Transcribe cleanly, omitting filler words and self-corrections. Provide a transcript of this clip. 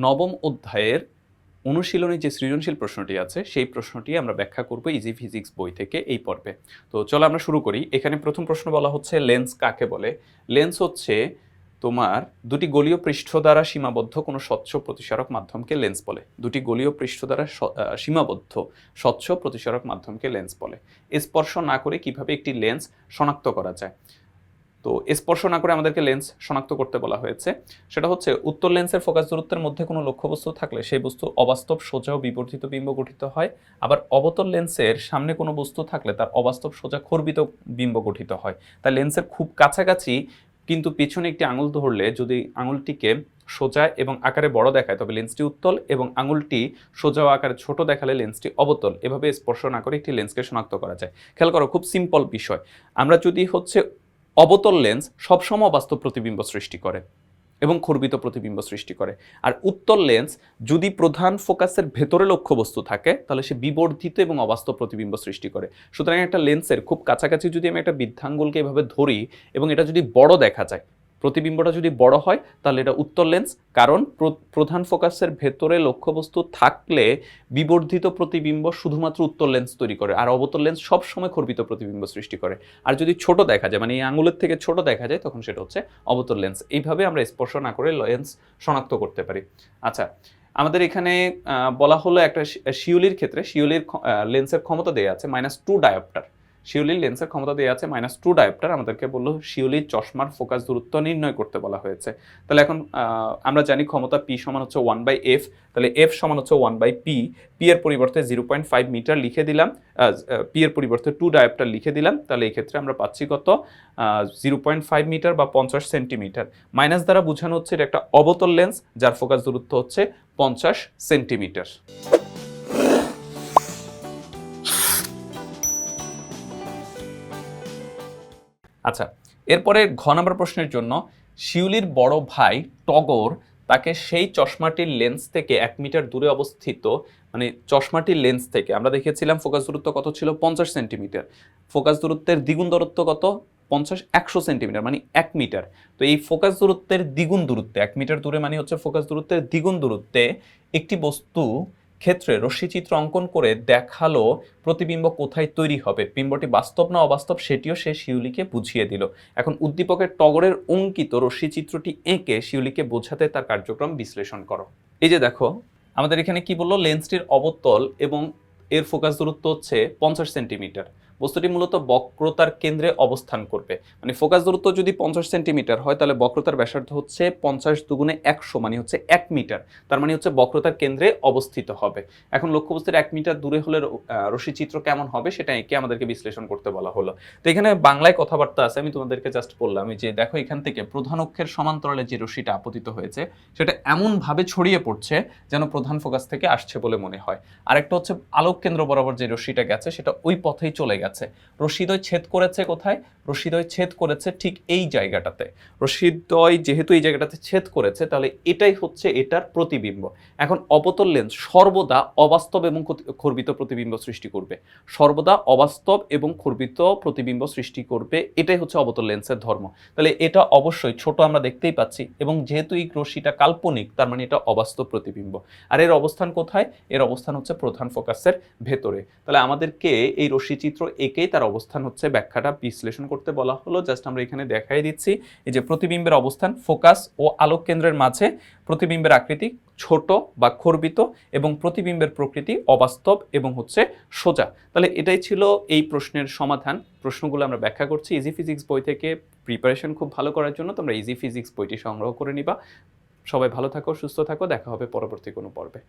নবম অধ্যায়ের অনুশীলনী যে সৃজনশীল প্রশ্নটি আছে সেই প্রশ্নটি আমরা ব্যাখ্যা করব ইজি ফিজিক্স বই থেকে এই পর্বে। তো চলো আমরা শুরু করি। এখানে প্রথম প্রশ্ন বলা হচ্ছে লেন্স কাকে বলে। লেন্স হচ্ছে তোমার দুটি গলীয় পৃষ্ঠ দ্বারা সীমাবদ্ধ কোনো স্বচ্ছ প্রতিসারক মাধ্যমকে লেন্স বলে। দুটি গলীয় পৃষ্ঠ দ্বারা সীমাবদ্ধ স্বচ্ছ প্রতিসারক মাধ্যমকে লেন্স বলে। স্পর্শ না করে কিভাবে একটি লেন্স শনাক্ত করা যায়? তো স্পর্শ না করে আমাদেরকে লেন্স শনাক্ত করতে বলা হয়েছে। সেটা হচ্ছে উত্তল লেন্সের ফোকাস দূরত্বের মধ্যে কোনো লক্ষ্যবস্তু থাকলে সেই বস্তু অবাস্তব সোজা ও বিবর্ধিত বিম্ব গঠিত হয়। আবার অবতল লেন্সের সামনে কোনো বস্তু থাকলে তার অবাস্তব সোজা খর্বিত বিম্ব গঠিত হয়। তাই লেন্সের খুব কাছাকাছি কিন্তু পিছনে একটি আঙুল ধরলে যদি আঙুলটিকে সোজা এবং আকারে বড় দেখায় তবে লেন্সটি উত্তল, এবং আঙুলটি সোজা ও আকারে ছোট দেখালে লেন্সটি অবতল। এভাবে স্পর্শ না করে একটি লেন্সকে শনাক্ত করা যায়। খেয়াল করো, খুব সিম্পল বিষয়। আমরা যদি হচ্ছে অবতল লেন্স সবসময় অবাস্তব প্রতিবিম্ব সৃষ্টি করে এবং খর্বিত প্রতিবিম্ব সৃষ্টি করে, আর উত্তল লেন্স যদি প্রধান ফোকাসের ভেতরে লক্ষ্যবস্তু থাকে তাহলে সে বিবর্ধিত এবং অবাস্তব প্রতিবিম্ব সৃষ্টি করে। সুতরাং একটা লেন্সের খুব কাছাকাছি যদি আমি একটা বৃদ্ধাঙ্গুলকে এভাবে ধরি এবং এটা যদি বড় দেখা যায়, প্রতিবিম্বটা যদি বড় হয় তাহলে এটা উত্তল লেন্স, কারণ প্রধান ফোকাসের ভেতরে লক্ষ্যবস্তু থাকলে বিবর্ধিত প্রতিবিম্ব শুধুমাত্র উত্তল লেন্স তৈরি করে, আর অবতল লেন্স সবসময় খর্বিত প্রতিবিম্ব সৃষ্টি করে। আর যদি ছোট দেখা যায়, মানে এই আঙুলের থেকে ছোট দেখা যায়, তখন সেটা হচ্ছে অবতল লেন্স। এইভাবে আমরা স্পর্শ না করে লেন্স শনাক্ত করতে পারি। আচ্ছা, আমাদের এখানে বলা হলো একটা শিউলির ক্ষেত্রে শিউলির লেন্সের ক্ষমতা দেওয়া আছে -2 ডায়োপ্টার। শিউলির লেন্সের ক্ষমতা দেওয়া আছে -2 ডায়োপ্টার। আমাদেরকে বললো শিউলির চশমার ফোকাস দূরত্ব নির্ণয় করতে বলা হয়েছে। তাহলে এখন আমরা জানি ক্ষমতা P সমান হচ্ছে 1/f। তাহলে f সমান হচ্ছে 1/p। p এর পরিবর্তে 0.5 মিটার লিখে দিলাম, p এর পরিবর্তে 2 ডায়োপ্টার লিখে দিলাম। তাহলে এই ক্ষেত্রে আমরা পাচ্ছি কত? 0.5 মিটার বা 50 সেন্টিমিটার। মাইনাস দ্বারা বোঝানো হচ্ছে এটা একটা অবতল লেন্স যার ফোকাস দূরত্ব হচ্ছে 50 সেন্টিমিটার। আচ্ছা, এরপরে ঘ নম্বর প্রশ্নের জন্য শিউলির বড় ভাই টগর তাকে সেই চশমাটির লেন্স থেকে 1 মিটার দূরে অবস্থিত, মানে চশমাটির লেন্স থেকে আমরা দেখেছিলাম ফোকাস দূরত্ব কত ছিল? 50 সেন্টিমিটার। ফোকাস দূরত্বের দ্বিগুণ দূরত্ব কত? 100 সেন্টিমিটার, মানে 1 মিটার। তো এই ফোকাস দূরত্বের দ্বিগুণ দূরত্বে, 1 মিটার দূরে মানে হচ্ছে ফোকাস দূরত্বের দ্বিগুণ দূরত্বে একটি বস্তু ক্ষেত্রে রশ্মিচিত্র অঙ্কন করে দেখালো প্রতিবিম্ব কোথায় তৈরি হবে, বিম্বটি বাস্তব না অবাস্তব সেটিও সে শিউলিকে বুঝিয়ে দিল। এখন উদ্দীপকের টগরের অঙ্কিত রশ্মিচিত্রটি এঁকে শিউলিকে বোঝাতে তার কার্যক্রম বিশ্লেষণ করো। এই যে দেখো, আমাদের এখানে কি বললো? লেন্সটির অবতল এবং এর ফোকাস দূরত্ব হচ্ছে 50 সেন্টিমিটার। বস্তুটি মূলত বক্রতার কেন্দ্রে অবস্থান করবে। মানে ফোকাস দূরত্ব যদি 50 সেন্টিমিটার হয় তাহলে বক্রতার ব্যাসার্ধ হচ্ছে 50 দুগুণে 100, মানে হচ্ছে 1 মিটার। তার মানে হচ্ছে বক্রতার কেন্দ্রে অবস্থিত হবে। এখন লক্ষ্যবস্তুর 1 মিটার দূরে হলে রশ্মিচিত্র কেমন হবে সেটা এঁকে আমাদেরকে বিশ্লেষণ করতে বলা হলো। তো এখানে বাংলায় কথাবার্তা আছে, আমি তোমাদেরকে জাস্ট বললাম যে দেখো এখান থেকে প্রধান অক্ষের সমান্তরালে যে রশ্মিটা আপতিত হয়েছে সেটা এমনভাবে ছড়িয়ে পড়ছে যেন প্রধান ফোকাস থেকে আসছে বলে মনে হয়। আরেকটা হচ্ছে আলোক কেন্দ্র বরাবর যে রশ্মিটা গেছে সেটা ওই পথেই চলে গেছে। রশ্মিদ্বয় ছেদ করেছে কোথায়? রশ্মিদ্বয় ছেদ করেছে ঠিক এই জায়গাটাতে। রশ্মিদ্বয় যেহেতু এই জায়গাটাতে ছেদ করেছে তাহলে এটাই হচ্ছে এটার প্রতিবিম্ব। এখন অবতল লেন্স সর্বদা অবাস্তব এবং খর্বিত প্রতিবিম্ব সৃষ্টি করবে, সর্বদা অবাস্তব এবং খর্বিত প্রতিবিম্ব সৃষ্টি করবে, এটাই হচ্ছে অবতল লেন্সের ধর্ম। তাহলে এটা অবশ্যই ছোট আমরা দেখতেই পাচ্ছি, এবং যেহেতু এই রশ্মিটা কাল্পনিক তার মানে এটা অবাস্তব প্রতিবিম্ব। আর এর অবস্থান কোথায়? এর অবস্থান হচ্ছে প্রধান ফোকাসের ভেতরে। তাহলে আমাদেরকে এই রশ্মিচিত্র এঁকেই তার অবস্থান হচ্ছে ব্যাখ্যাটা বিশ্লেষণ করতে বলা হলো। জাস্ট আমরা এখানে দেখাই দিচ্ছি এই যে প্রতিবিম্বের অবস্থান, ফোকাস ও আলোক কেন্দ্রের মাঝে প্রতিবিম্বের আকৃতি ছোট বা খর্বিত এবং প্রতিবিম্বের প্রকৃতি অবাস্তব এবং হচ্ছে সোজা। তাহলে এটাই ছিল এই প্রশ্নের সমাধান। প্রশ্নগুলো আমরা ব্যাখ্যা করছি ইজি ফিজিক্স বই থেকে। প্রিপারেশন খুব ভালো করার জন্য তোমরা ইজি ফিজিক্স বইটি সংগ্রহ করে নিবা। সবাই ভালো থাকো, সুস্থ থাকো, দেখা হবে পরবর্তী কোনো পর্বে।